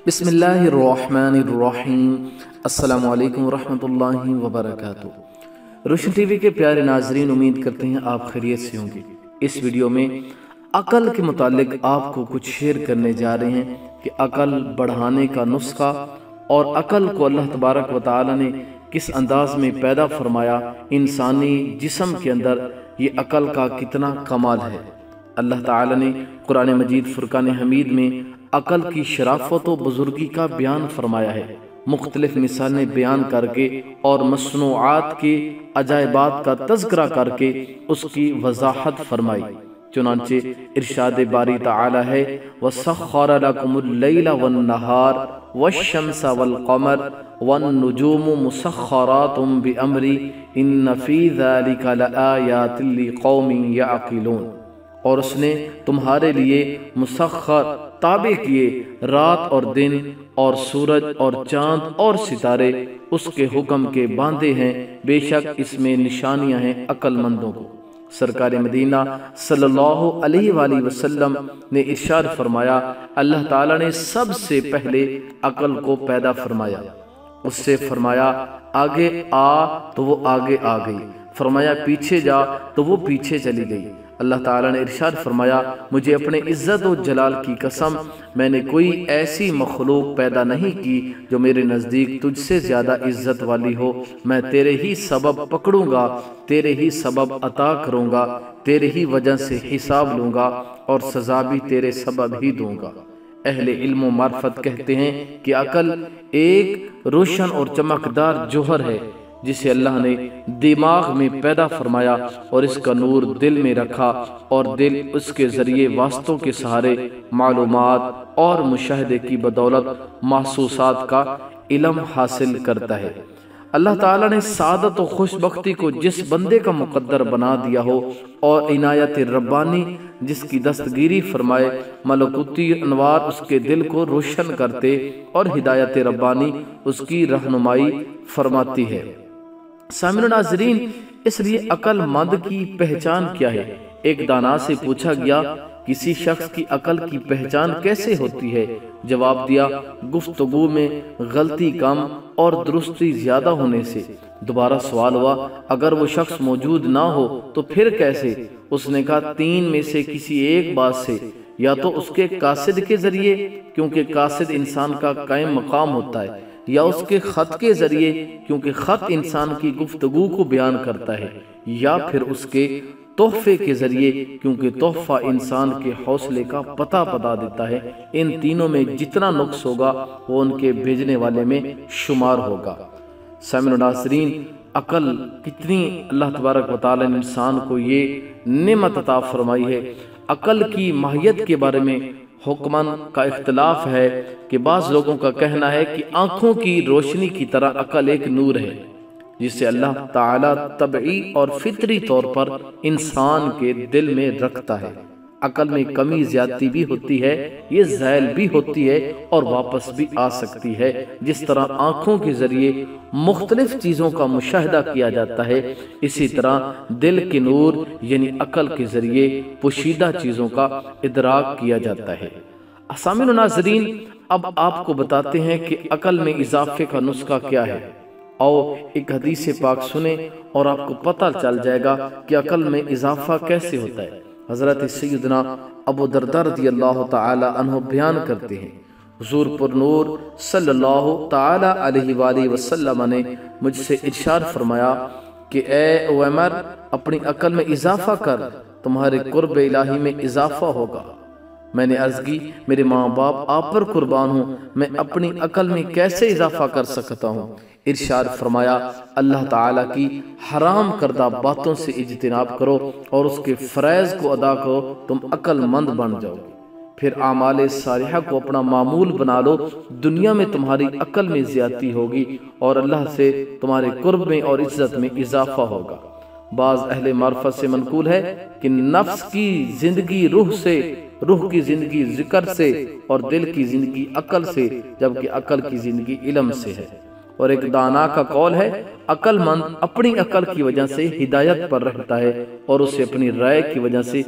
بسم اللہ الرحمن الرحیم۔ السلام علیکم ورحمۃ اللہ وبرکاتہ۔ روشن ٹی وی کے پیارے ناظرین، امید کرتے ہیں آپ خیریت سے ہوں گے۔ اس ویڈیو میں عقل کے متعلق آپ کو کچھ شیئر کرنے جا رہے ہیں کہ عقل بڑھانے کا نسخہ اور عقل کو اللہ تبارک و تعالی نے کس انداز میں پیدا فرمایا، انسانی جسم کے اندر یہ عقل کا کتنا کمال ہے۔ اللہ تعالی نے قرآن مجید فرقان حمید میں عقل کی شرافت و بزرگی کا بیان فرمایا ہے، مختلف مثالیں بیان کر کے اور مصنوعات کے عجائبات کا تذکرہ کر کے اس کی وضاحت فرمائی۔ چنانچہ ارشاد باری تعالی ہے، وَسَخَّرَ لَكُمُ اللَّيْلَ وَالنَّهَارَ وَالشَّمْسَ وَالْقَمَرَ وَالنُّجُومُ مُسَخَّرَاتٌ بِأَمْرِهِ إِنَّ فِي ذَلِكَ لَآيَاتٍ لِقَوْمٍ يَعْقِلُونَ۔ اور اس نے تمہارے لیے مسخر تابع کیے رات اور دن اور سورج اور چاند اور ستارے اس کے حکم کے باندھے ہیں، بے شک اس میں نشانیاں ہیں عقل مندوں کو۔ سرکار مدینہ صلی اللہ علیہ وآلہ وسلم نے ارشاد فرمایا، اللہ تعالیٰ نے سب سے پہلے عقل کو پیدا فرمایا، اس سے فرمایا آگے آ تو وہ آگے آ گئی، فرمایا پیچھے جا تو وہ پیچھے چلی گئی۔ اللہ تعالیٰ نے ارشاد فرمایا، مجھے اپنے عزت و جلال کی قسم، میں نے کوئی ایسی مخلوق پیدا نہیں کی جو میرے نزدیک تجھ سے زیادہ عزت والی ہو۔ میں تیرے ہی سبب پکڑوں گا، تیرے ہی سبب عطا کروں گا، تیرے ہی وجہ سے حساب لوں گا اور سزا بھی تیرے سبب ہی دوں گا۔ اہل علم و معرفت کہتے ہیں کہ عقل ایک روشن اور چمکدار جوہر ہے جسے اللہ نے دماغ میں پیدا فرمایا اور اس کا نور دل میں رکھا، اور دل اس کے ذریعے واسطوں کے سہارے معلومات اور مشاہدے کی بدولت محسوسات کا علم حاصل کرتا ہے۔ اللہ تعالیٰ نے سعادت و خوش بختی کو جس بندے کا مقدر بنا دیا ہو اور عنایت ربانی جس کی دستگیری فرمائے، ملکوتی انوار اس کے دل کو روشن کرتے اور ہدایت ربانی اس کی رہنمائی فرماتی ہے۔ سامعین ناظرین، اس لیے عقل مند کی پہچان کیا ہے؟ ایک دانا سے پوچھا گیا، کسی شخص کی عقل کی پہچان کیسے ہوتی ہے؟ جواب دیا، گفتگو میں غلطی کم اور درستی زیادہ ہونے سے۔ دوبارہ سوال ہوا، اگر وہ شخص موجود نہ ہو تو پھر کیسے؟ اس نے کہا، تین میں سے کسی ایک بات سے، یا تو اس کے قاصد کے ذریعے، کیونکہ قاصد انسان کا قائم مقام ہوتا ہے، یا اس کے خط کے ذریعے، کیونکہ خط انسان کی گفتگو کو بیان کرتا ہے، یا پھر اس کے تحفے کے ذریعے، کیونکہ تحفہ انسان کے حوصلے کا پتہ بتا دیتا ہے۔ ان تینوں میں جتنا نقص ہوگا وہ ان کے بھیجنے والے میں شمار ہوگا۔ سامعین ناظرین، عقل کتنی اللہ تبارک و تعالی نے انسان کو یہ نعمت عطا فرمائی ہے۔ عقل کی ماہیت کے بارے میں حکماً کا اختلاف ہے کہ بعض لوگوں کا کہنا ہے کہ آنکھوں کی روشنی کی طرح عقل ایک نور ہے جسے اللہ تعالیٰ طبعی اور فطری طور پر انسان کے دل میں رکھتا ہے۔ عقل میں کمی زیادتی بھی ہوتی ہے، یہ زائل بھی ہوتی ہے اور واپس بھی آ سکتی ہے۔ جس طرح آنکھوں کے ذریعے مختلف چیزوں کا مشاہدہ کیا جاتا ہے، اسی طرح دل کے نور یعنی عقل کے ذریعے پوشیدہ چیزوں کا ادراک کیا جاتا ہے۔ سامعین و ناظرین، اب آپ کو بتاتے ہیں کہ عقل میں اضافے کا نسخہ کیا ہے۔ آؤ ایک حدیث پاک سنیں اور آپ کو پتہ چل جائے گا کہ عقل میں اضافہ کیسے ہوتا ہے۔ حضرت سیدنا ابو درداء رضی اللہ تعالی عنہ بیان کرتے ہیں، حضور پر نور صلی اللہ تعالی علیہ وآلہ وسلم نے مجھ سے ارشاد فرمایا کہ اے عمر، اپنی عقل میں اضافہ کر، تمہارے قرب الہی میں اضافہ ہوگا۔ میں نے عرض کی، میرے ماں باپ آپ پر قربان ہوں، میں اپنی عقل میں کیسے اضافہ کر سکتا ہوں؟ ارشاد فرمایا، اللہ تعالیٰ کی حرام کردہ باتوں سے اجتناب کرو اور اس کے فرائض کو ادا کرو، تم عقل مند بن جاؤ گے۔ پھر اعمال صالحہ کو اپنا معمول بنا لو، دنیا میں تمہاری عقل میں زیادتی ہوگی اور اللہ سے تمہارے قرب میں اور عزت میں اضافہ ہوگا۔ بعض اہل معرفت سے منقول ہے کہ نفس کی زندگی روح سے، روح کی زندگی ذکر سے اور دل کی زندگی عقل سے، جبکہ عقل کی زندگی علم سے ہے۔ اور ایک دانا کا قول ہے، عقل مند اپنی عقل کی وجہ سے ہدایت پر رہتا ہے اور اسے اپنی رائے کی وجہ سے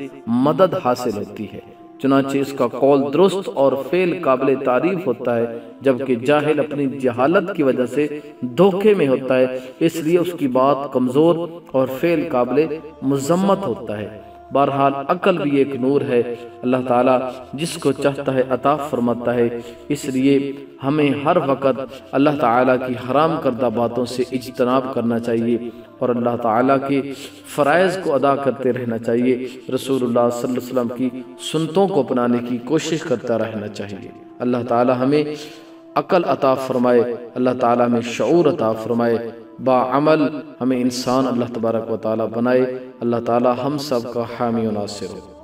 مدد حاصل ہوتی ہے۔ چنانچہ اس کا قول درست اور فعل قابل تعریف ہوتا ہے، جبکہ جاہل اپنی جہالت کی وجہ سے دھوکے میں ہوتا ہے، اس لیے اس کی بات کمزور اور فعل قابل مذمت ہوتا ہے۔ بہرحال عقل بھی ایک نور ہے، اللہ تعالیٰ جس کو چاہتا ہے عطا فرماتا ہے، اس لیے ہمیں ہر وقت اللہ تعالیٰ کی حرام کردہ باتوں سے اجتناب کرنا چاہیے اور اللہ تعالیٰ کے فرائض کو ادا کرتے رہنا چاہیے، رسول اللہ صلی اللہ علیہ وسلم کی سنتوں کو اپنانے کی کوشش کرتا رہنا چاہیے۔ اللہ تعالیٰ ہمیں عقل عطا فرمائے، اللہ تعالیٰ میں شعور عطا فرمائے، باعمل ہمیں انسان اللہ تبارک و تعالیٰ بنائے۔ اللہ تعالیٰ ہم سب کا حامی و ناصر ہو۔